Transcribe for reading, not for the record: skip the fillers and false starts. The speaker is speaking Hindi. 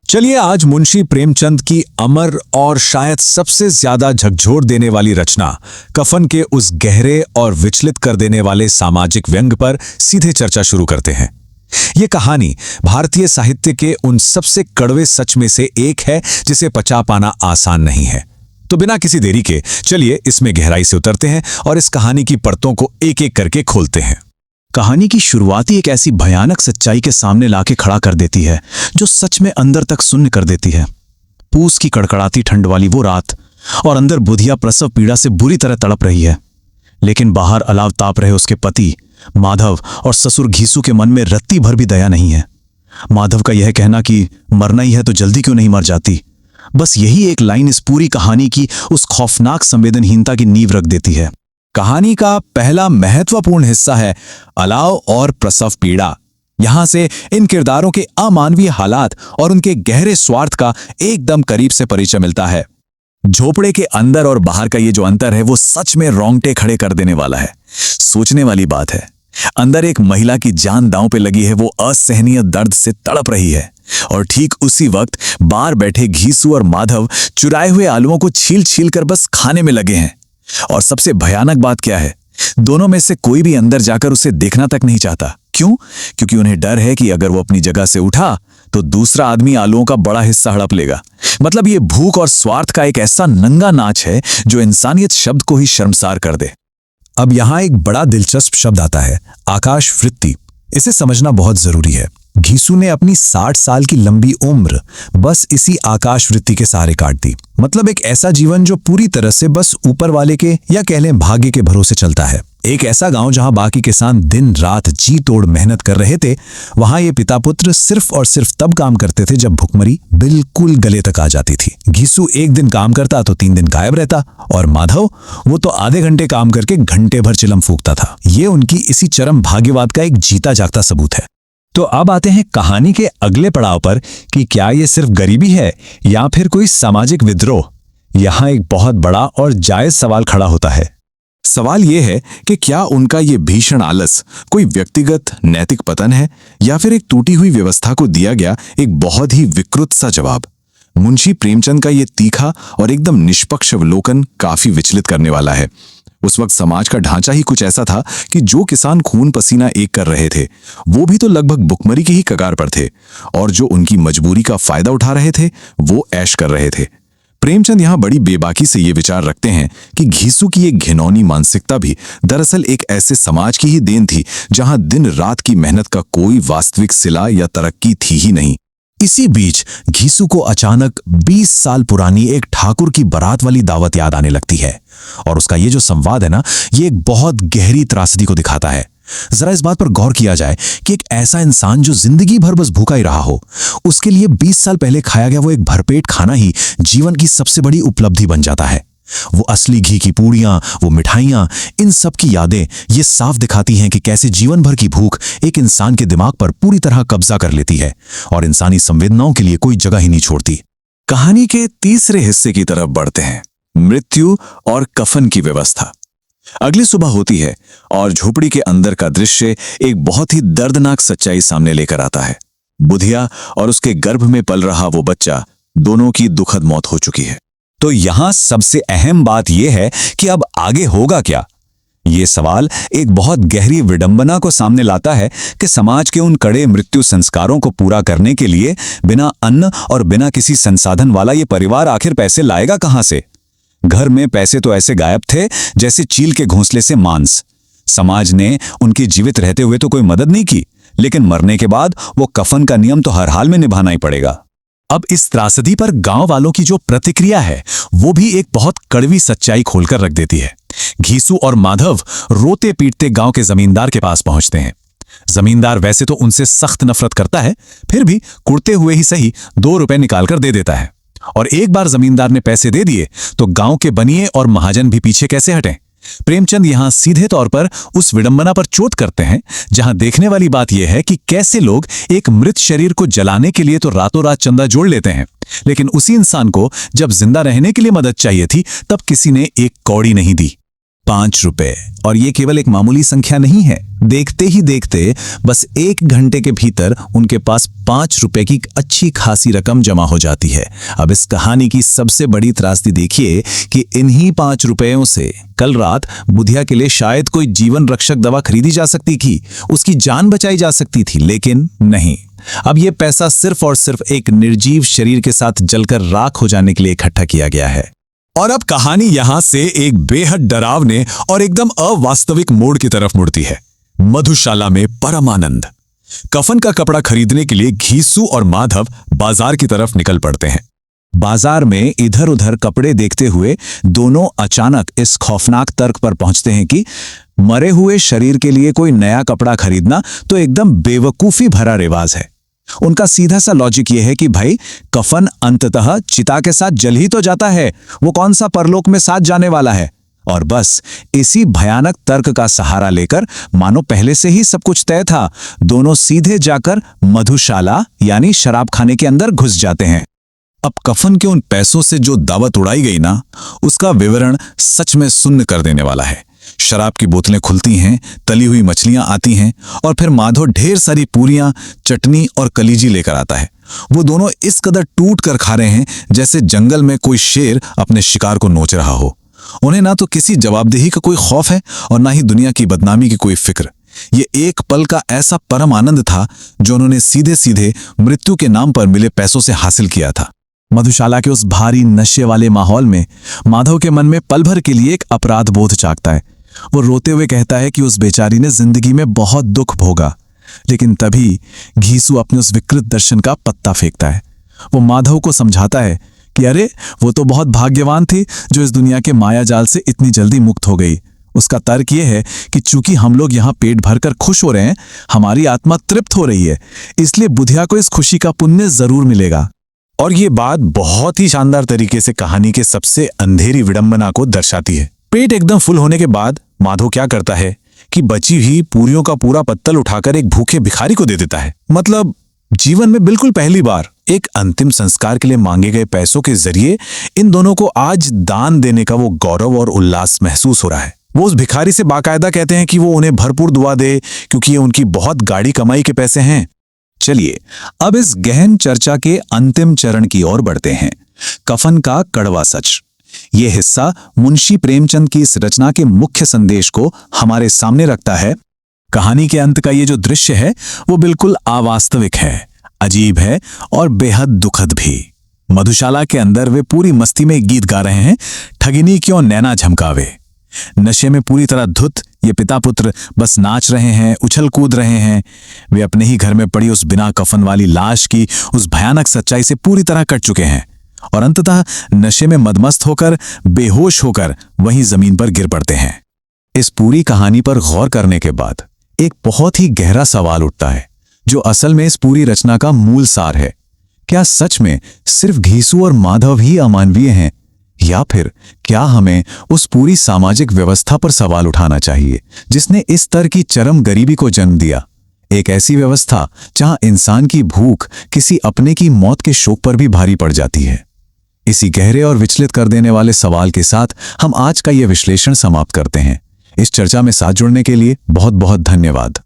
चलिए आज मुंशी प्रेमचंद की अमर और शायद सबसे ज्यादा झकझोर देने वाली रचना कफन के उस गहरे और विचलित कर देने वाले सामाजिक व्यंग पर सीधे चर्चा शुरू करते हैं। ये कहानी भारतीय साहित्य के उन सबसे कड़वे सच में से एक है जिसे पचा पाना आसान नहीं है। तो बिना किसी देरी के चलिए इसमें गहराई से उतरते हैं और इस कहानी की परतों को एक एक करके खोलते हैं। कहानी की शुरुआत ही एक ऐसी भयानक सच्चाई के सामने लाके खड़ा कर देती है जो सच में अंदर तक शून्य कर देती है। पूस की कड़कड़ाती ठंड वाली वो रात और अंदर बुधिया प्रसव पीड़ा से बुरी तरह तड़प रही है, लेकिन बाहर अलाव ताप रहे उसके पति माधव और ससुर घीसू के मन में रत्ती भर भी दया नहीं है। माधव का यह कहना कि मरना ही है तो जल्दी क्यों नहीं मर जाती, बस यही एक लाइन इस पूरी कहानी की उस खौफनाक संवेदनहीनता की नींव रख देती है। कहानी का पहला महत्वपूर्ण हिस्सा है अलाव और प्रसव पीड़ा। यहां से इन किरदारों के अमानवीय हालात और उनके गहरे स्वार्थ का एकदम करीब से परिचय मिलता है। झोपड़े के अंदर और बाहर का ये जो अंतर है वो सच में रोंगटे खड़े कर देने वाला है। सोचने वाली बात है, अंदर एक महिला की जान दांव पे लगी है, वो असहनीय दर्द से तड़प रही है और ठीक उसी वक्त बाहर बैठे घीसू और माधव चुराए हुए आलुओं को छील छील कर बस खाने में लगे हैं। और सबसे भयानक बात क्या है, दोनों में से कोई भी अंदर जाकर उसे देखना तक नहीं चाहता। क्यों? क्योंकि उन्हें डर है कि अगर वो अपनी जगह से उठा तो दूसरा आदमी आलुओं का बड़ा हिस्सा हड़प लेगा। मतलब ये भूख और स्वार्थ का एक ऐसा नंगा नाच है जो इंसानियत शब्द को ही शर्मसार कर दे। अब यहां एक बड़ा दिलचस्प शब्द आता है, आकाश वृत्ति। इसे समझना बहुत जरूरी है। घीसू ने अपनी 60 साल की लंबी उम्र बस इसी आकाश वृत्ति के सहारे काट दी। मतलब एक ऐसा जीवन जो पूरी तरह से बस ऊपर वाले के या कह लें भाग्य के भरोसे चलता है। एक ऐसा गांव जहां बाकी किसान दिन रात जी तोड़ मेहनत कर रहे थे, वहां ये पिता पुत्र सिर्फ और सिर्फ तब काम करते थे जब भुखमरी बिल्कुल गले तक आ जाती थी। घीसू एक दिन काम करता तो 3 दिन गायब रहता और माधव वो तो आधे घंटे काम करके घंटे भर चिलम फूंकता था। ये उनकी इसी चरम भाग्यवाद का एक जीता जागता सबूत है। तो अब आते हैं कहानी के अगले पड़ाव पर कि क्या ये सिर्फ गरीबी है या फिर कोई सामाजिक विद्रोह। यहां एक बहुत बड़ा और जायज सवाल खड़ा होता है। सवाल यह है कि क्या उनका ये भीषण आलस कोई व्यक्तिगत नैतिक पतन है या फिर एक टूटी हुई व्यवस्था को दिया गया एक बहुत ही विकृत सा जवाब। मुंशी प्रेमचंद का ये तीखा और एकदम निष्पक्ष अवलोकन काफी विचलित करने वाला है। उस वक्त समाज का ढांचा ही कुछ ऐसा था कि जो किसान खून पसीना एक कर रहे थे वो भी तो लगभग भुखमरी की ही कगार पर थे, और जो उनकी मजबूरी का फायदा उठा रहे थे वो ऐश कर रहे थे। प्रेमचंद यहां बड़ी बेबाकी से ये विचार रखते हैं कि घीसू की एक घिनौनी मानसिकता भी दरअसल एक ऐसे समाज की ही देन थी जहां दिन रात की मेहनत का कोई वास्तविक सिला या तरक्की थी ही नहीं। इसी बीच घीसू को अचानक 20 साल पुरानी एक ठाकुर की बारात वाली दावत याद आने लगती है, और उसका ये जो संवाद है ना, ये एक बहुत गहरी त्रासदी को दिखाता है। जरा इस बात पर गौर किया जाए कि एक ऐसा इंसान जो जिंदगी भर बस भूखा ही रहा हो, उसके लिए 20 साल पहले खाया गया वो एक भरपेट खाना ही जीवन की सबसे बड़ी उपलब्धि बन जाता है। वो असली घी की पूड़ियां, वो मिठाइयां, इन सब की यादें ये साफ दिखाती हैं कि कैसे जीवन भर की भूख एक इंसान के दिमाग पर पूरी तरह कब्जा कर लेती है और इंसानी संवेदनाओं के लिए कोई जगह ही नहीं छोड़ती। कहानी के तीसरे हिस्से की तरफ बढ़ते हैं, मृत्यु और कफन की व्यवस्था। अगली सुबह होती है और झोपड़ी के अंदर का दृश्य एक बहुत ही दर्दनाक सच्चाई सामने लेकर आता है। बुधिया और उसके गर्भ में पल रहा वो बच्चा, दोनों की दुखद मौत हो चुकी है। तो यहां सबसे अहम बात यह है कि अब आगे होगा क्या। ये सवाल एक बहुत गहरी विडंबना को सामने लाता है कि समाज के उन कड़े मृत्यु संस्कारों को पूरा करने के लिए बिना अन्न और बिना किसी संसाधन वाला ये परिवार आखिर पैसे लाएगा कहां से। घर में पैसे तो ऐसे गायब थे जैसे चील के घोंसले से मांस। समाज ने उनके जीवित रहते हुए तो कोई मदद नहीं की, लेकिन मरने के बाद वो कफन का नियम तो हर हाल में निभाना ही पड़ेगा। अब इस त्रासदी पर गांव वालों की जो प्रतिक्रिया है वो भी एक बहुत कड़वी सच्चाई खोलकर रख देती है। घीसू और माधव रोते पीटते गांव के जमींदार के पास पहुंचते हैं। जमींदार वैसे तो उनसे सख्त नफरत करता है, फिर भी कुड़ते हुए ही सही 2 रुपए निकालकर दे देता है। और एक बार जमींदार ने पैसे दे दिए तो गांव के बनिए और महाजन भी पीछे कैसे हटें। प्रेमचंद यहां सीधे तौर पर उस विडंबना पर चोट करते हैं, जहां देखने वाली बात यह है कि कैसे लोग एक मृत शरीर को जलाने के लिए तो रातों रात चंदा जोड़ लेते हैं, लेकिन उसी इंसान को जब जिंदा रहने के लिए मदद चाहिए थी तब किसी ने एक कौड़ी नहीं दी। 5 रुपए। और ये केवल एक मामूली संख्या नहीं है। देखते ही देखते बस 1 घंटे के भीतर उनके पास 5 रुपए की अच्छी खासी रकम जमा हो जाती है। अब इस कहानी की सबसे बड़ी त्रासदी देखिए कि इन्हीं 5 रुपयों से कल रात बुधिया के लिए शायद कोई जीवन रक्षक दवा खरीदी जा सकती थी, उसकी जान बचाई जा सकती थी, लेकिन नहीं। अब यह पैसा सिर्फ और सिर्फ एक निर्जीव शरीर के साथ जलकर राख हो जाने के लिए इकट्ठा किया गया है। और अब कहानी यहां से एक बेहद डरावने और एकदम अवास्तविक मोड़ की तरफ मुड़ती है। मधुशाला में परमानंद। कफन का कपड़ा खरीदने के लिए घीसू और माधव बाजार की तरफ निकल पड़ते हैं। बाजार में इधर उधर कपड़े देखते हुए दोनों अचानक इस खौफनाक तर्क पर पहुंचते हैं कि मरे हुए शरीर के लिए कोई नया कपड़ा खरीदना तो एकदम बेवकूफी भरा रिवाज है। उनका सीधा सा लॉजिक यह है कि भाई कफन अंततः चिता के साथ जल ही तो जाता है, वो कौन सा परलोक में साथ जाने वाला है। और बस इसी भयानक तर्क का सहारा लेकर मानो पहले से ही सब कुछ तय था, दोनों सीधे जाकर मधुशाला यानी शराब खाने के अंदर घुस जाते हैं। अब कफन के उन पैसों से जो दावत उड़ाई गई ना, उसका विवरण सच में सुन्न कर देने वाला है। शराब की बोतलें खुलती हैं, तली हुई मछलियां आती हैं और फिर माधव ढेर सारी पूरियां, चटनी और कलीजी लेकर आता है। वो दोनों इस कदर टूट कर खा रहे हैं जैसे जंगल में कोई शेर अपने शिकार को नोच रहा हो। उन्हें ना तो किसी जवाबदेही का कोई खौफ है और ना ही दुनिया की बदनामी की कोई फिक्र। ये एक पल का ऐसा परम आनंद था जो उन्होंने सीधे सीधे मृत्यु के नाम पर मिले पैसों से हासिल किया था। मधुशाला के उस भारी नशे वाले माहौल में माधव के मन में पल भर के लिए एक अपराध बोध जागता है। वो रोते हुए कहता है कि उस बेचारी ने जिंदगी में बहुत दुख भोगा। लेकिन तभी घीसू अपने उस विकृत दर्शन का पत्ता फेंकता है। वो माधव को समझाता है कि अरे वो तो बहुत भाग्यवान थी जो इस दुनिया के माया जाल से इतनी जल्दी मुक्त हो गई। उसका तर्क यह है कि चूंकि हम लोग यहाँ पेट भरकर खुश हो रहे हैं, हमारी आत्मा तृप्त हो रही है, इसलिए बुधिया को इस खुशी का पुण्य जरूर मिलेगा। और ये बात बहुत ही शानदार तरीके से कहानी के सबसे अंधेरी विडंबना को दर्शाती है। पेट एकदम फुल होने के बाद माधव क्या करता है कि बची हुई पूरियों का पूरा पत्तल उठाकर एक भूखे भिखारी को दे देता है। मतलब जीवन में बिल्कुल पहली बार एक अंतिम संस्कार के लिए मांगे गए पैसों के जरिए इन दोनों को आज दान देने का वो गौरव और उल्लास महसूस हो रहा है। वो उस भिखारी से बाकायदा कहते हैं कि वो उन्हें भरपूर दुआ दे क्योंकि ये उनकी बहुत गाढ़ी कमाई के पैसे हैं। चलिए अब इस गहन चर्चा के अंतिम चरण की ओर बढ़ते हैं। कफन का कड़वा सच। यह हिस्सा मुंशी प्रेमचंद की इस रचना के मुख्य संदेश को हमारे सामने रखता है। कहानी के अंत का ये जो दृश्य है वो बिल्कुल अवास्तविक है, अजीब है और बेहद दुखद भी। मधुशाला के अंदर वे पूरी मस्ती में गीत गा रहे हैं, ठगिनी क्यों नैना झमकावे। नशे में पूरी तरह धुत ये पिता पुत्र बस नाच रहे हैं, उछल कूद रहे हैं। वे अपने ही घर में पड़ी उस बिना कफन वाली लाश की उस भयानक सच्चाई से पूरी तरह कट चुके हैं और अंततः नशे में मदमस्त होकर बेहोश होकर वहीं जमीन पर गिर पड़ते हैं। इस पूरी कहानी पर गौर करने के बाद एक बहुत ही गहरा सवाल उठता है जो असल में इस पूरी रचना का मूल सार है। क्या सच में सिर्फ घीसू और माधव ही अमानवीय हैं, या फिर क्या हमें उस पूरी सामाजिक व्यवस्था पर सवाल उठाना चाहिए जिसने इस तरह की चरम गरीबी को जन्म दिया। एक ऐसी व्यवस्था जहां इंसान की भूख किसी अपने की मौत के शोक पर भी भारी पड़ जाती है। इसी गहरे और विचलित कर देने वाले सवाल के साथ हम आज का यह विश्लेषण समाप्त करते हैं। इस चर्चा में साथ जुड़ने के लिए बहुत बहुत धन्यवाद।